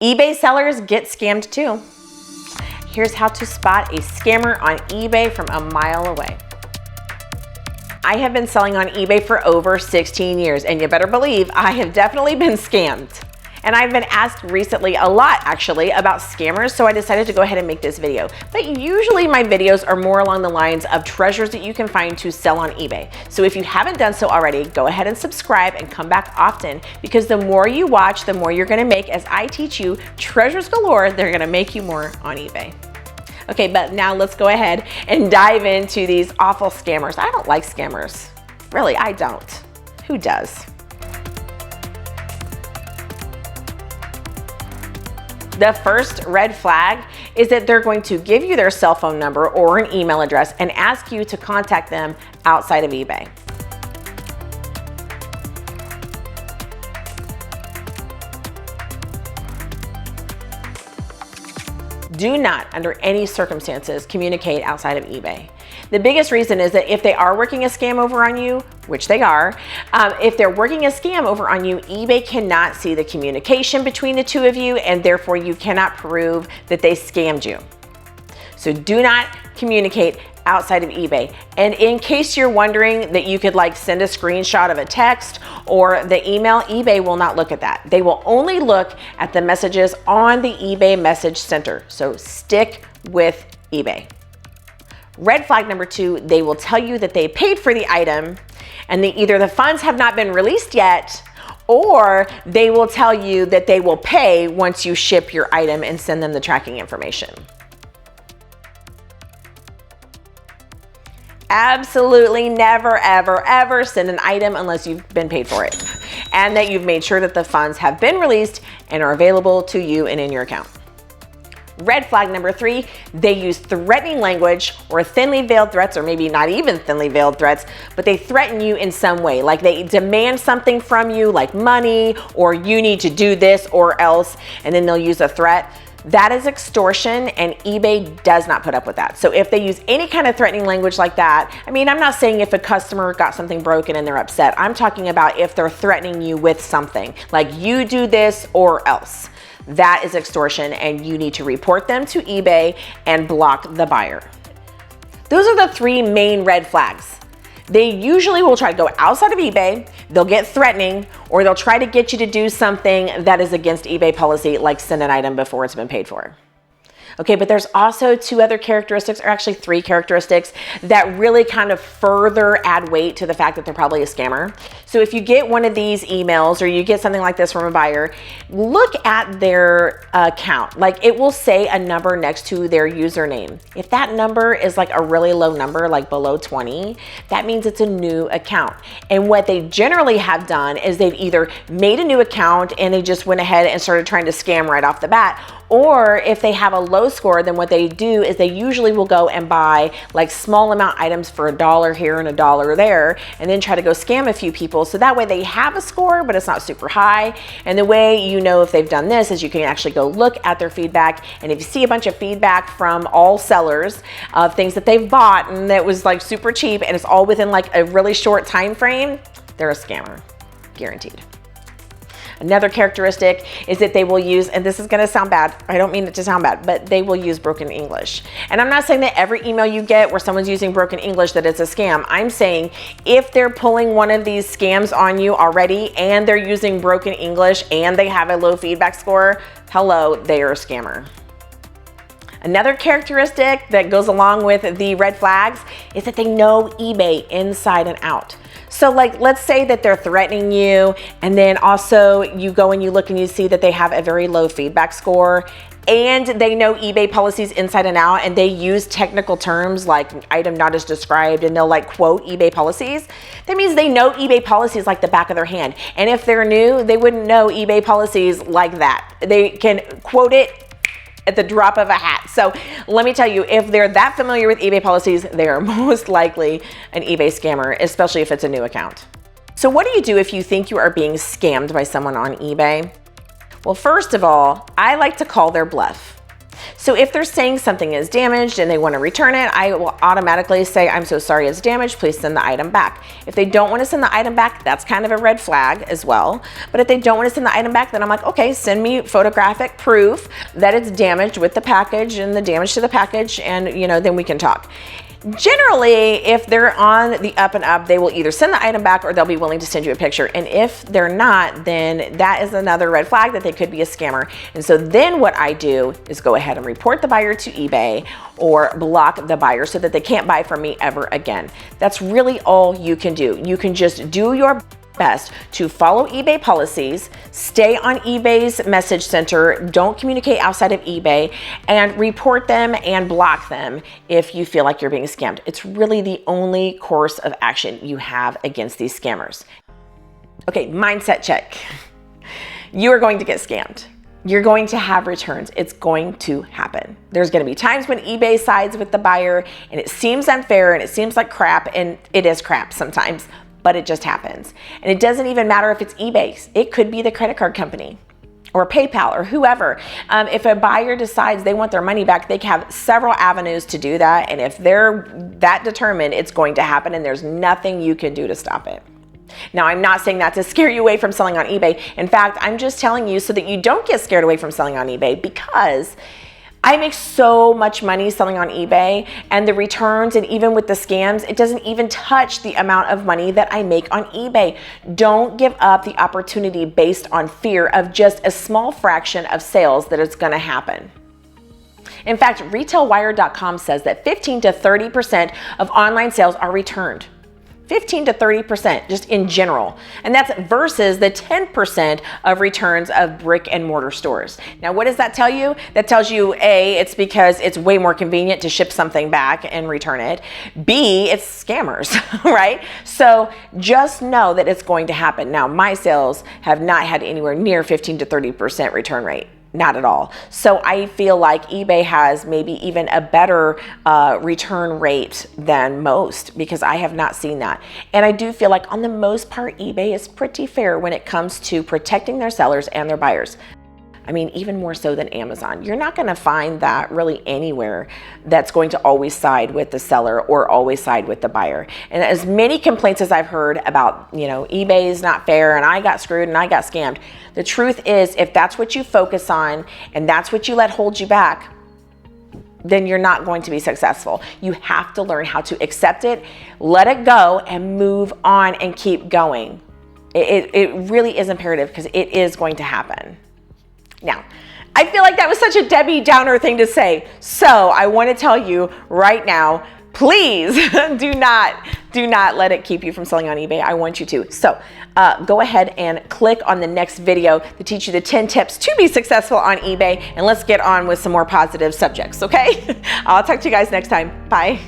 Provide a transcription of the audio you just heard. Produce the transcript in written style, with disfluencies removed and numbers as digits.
eBay sellers get scammed too. Here's how to spot a scammer on eBay from a mile away. I have been selling on eBay for over 16 years, and you better believe I have definitely been scammed. And I've been asked recently a lot actually about scammers, so I decided to go ahead and make this video. But usually my videos are more along the lines of treasures that you can find to sell on eBay. So if you haven't done so already, go ahead and subscribe and come back often, because the more you watch, the more you're gonna make as I teach you treasures galore. They're gonna make you more on eBay. Okay, but now let's go ahead and dive into these awful scammers. I don't like scammers. Really, I don't. Who does? The first red flag is that they're going to give you their cell phone number or an email address and ask you to contact them outside of eBay. Do not, under any circumstances, communicate outside of eBay. The biggest reason is that if they are working a scam over on you, which they are, if they're working a scam over on you, eBay cannot see the communication between the two of you, and therefore you cannot prove that they scammed you. So do not communicate outside of eBay. And in case you're wondering that you could like send a screenshot of a text or the email, eBay will not look at that. They will only look at the messages on the eBay message center. So stick with eBay. Red flag number 2, they will tell you that they paid for the item and either the funds have not been released yet, or they will tell you that they will pay once you ship your item and send them the tracking information. Absolutely never, ever, ever send an item unless you've been paid for it and that you've made sure that the funds have been released and are available to you and in your account. Red flag number 3, they use threatening language or thinly veiled threats, or maybe not even thinly veiled threats, but they threaten you in some way. Like they demand something from you, like money, or you need to do this or else, and then they'll use a threat. That is extortion, and eBay does not put up with that. So if they use any kind of threatening language like that, I mean, I'm not saying if a customer got something broken and they're upset. I'm talking about if they're threatening you with something, like you do this or else. That is extortion, and you need to report them to eBay and block the buyer. Those are the 3 main red flags. They usually will try to go outside of eBay, they'll get threatening, or they'll try to get you to do something that is against eBay policy, like send an item before it's been paid for. Okay, but there's also 2 other characteristics, or actually 3 characteristics, that really kind of further add weight to the fact that they're probably a scammer. So if you get one of these emails or you get something like this from a buyer, look at their account. Like it will say a number next to their username. If that number is like a really low number, like below 20, that means it's a new account. And what they generally have done is they've either made a new account and they just went ahead and started trying to scam right off the bat, or if they have a low score, then what they do is they usually will go and buy like small amount items for $1 here and $1 there, and then try to go scam a few people. So that way they have a score, but it's not super high. And the way you know if they've done this is you can actually go look at their feedback. And if you see a bunch of feedback from all sellers of things that they've bought and that was like super cheap and it's all within like a really short time frame, they're a scammer, guaranteed. Another characteristic is that they will use, and this is gonna sound bad, I don't mean it to sound bad, but they will use broken English. And I'm not saying that every email you get where someone's using broken English that it's a scam. I'm saying if they're pulling one of these scams on you already and they're using broken English and they have a low feedback score, hello, they are a scammer. Another characteristic that goes along with the red flags is that they know eBay inside and out. So like, let's say that they're threatening you, and then also you go and you look and you see that they have a very low feedback score, and they know eBay policies inside and out, and they use technical terms like item not as described, and they'll like quote eBay policies. That means they know eBay policies like the back of their hand. And if they're new, they wouldn't know eBay policies like that. They can quote it at the drop of a hat. So let me tell you, if they're that familiar with eBay policies, they are most likely an eBay scammer, especially if it's a new account. So what do you do if you think you are being scammed by someone on eBay? Well, first of all, I like to call their bluff. So So if they're saying something is damaged and they want to return it, I will automatically say, I'm so sorry it's damaged, please send the item back. If they don't want to send the item back, that's kind of a red flag as well. But if they don't want to send the item back, then I'm like, okay, send me photographic proof that it's damaged with the package and the damage to the package, and then we can talk. Generally, if they're on the up and up, they will either send the item back or they'll be willing to send you a picture. And if they're not, then that is another red flag that they could be a scammer. And so then what I do is go ahead and report the buyer to eBay or block the buyer so that they can't buy from me ever again. That's really all you can do. You can just do your best to follow eBay policies, stay on eBay's message center, don't communicate outside of eBay, and report them and block them if you feel like you're being scammed. It's really the only course of action you have against these scammers. Okay, mindset check. You are going to get scammed. You're going to have returns. It's going to happen. There's going to be times when eBay sides with the buyer and it seems unfair and it seems like crap, and it is crap sometimes, but it just happens. And it doesn't even matter if it's eBay. It could be the credit card company or PayPal or whoever. If a buyer decides they want their money back, they have several avenues to do that. And if they're that determined, it's going to happen, and there's nothing you can do to stop it. Now, I'm not saying that to scare you away from selling on eBay. In fact, I'm just telling you so that you don't get scared away from selling on eBay, because I make so much money selling on eBay, and the returns, and even with the scams, it doesn't even touch the amount of money that I make on eBay. Don't give up the opportunity based on fear of just a small fraction of sales that it's going to happen. In fact, retailwire.com says that 15 to 30% of online sales are returned. 15 to 30% just in general. And that's versus the 10% of returns of brick and mortar stores. Now, what does that tell you? That tells you, A, it's because it's way more convenient to ship something back and return it. B, it's scammers, right? So just know that it's going to happen. Now, my sales have not had anywhere near 15 to 30% return rate. Not at all. So I feel like eBay has maybe even a better return rate than most, because I have not seen that. And I do feel like on the most part, eBay is pretty fair when it comes to protecting their sellers and their buyers. I mean, even more so than Amazon. You're not going to find that really anywhere that's going to always side with the seller or always side with the buyer. And as many complaints as I've heard about, eBay is not fair and I got screwed and I got scammed. The truth is, if that's what you focus on and that's what you let hold you back, then you're not going to be successful. You have to learn how to accept it, let it go, and move on and keep going. It really is imperative, because it is going to happen. Now, I feel like that was such a Debbie Downer thing to say. So I want to tell you right now, please do not let it keep you from selling on eBay. I want you to. So go ahead and click on the next video to teach you the 10 tips to be successful on eBay. And let's get on with some more positive subjects, okay? I'll talk to you guys next time. Bye.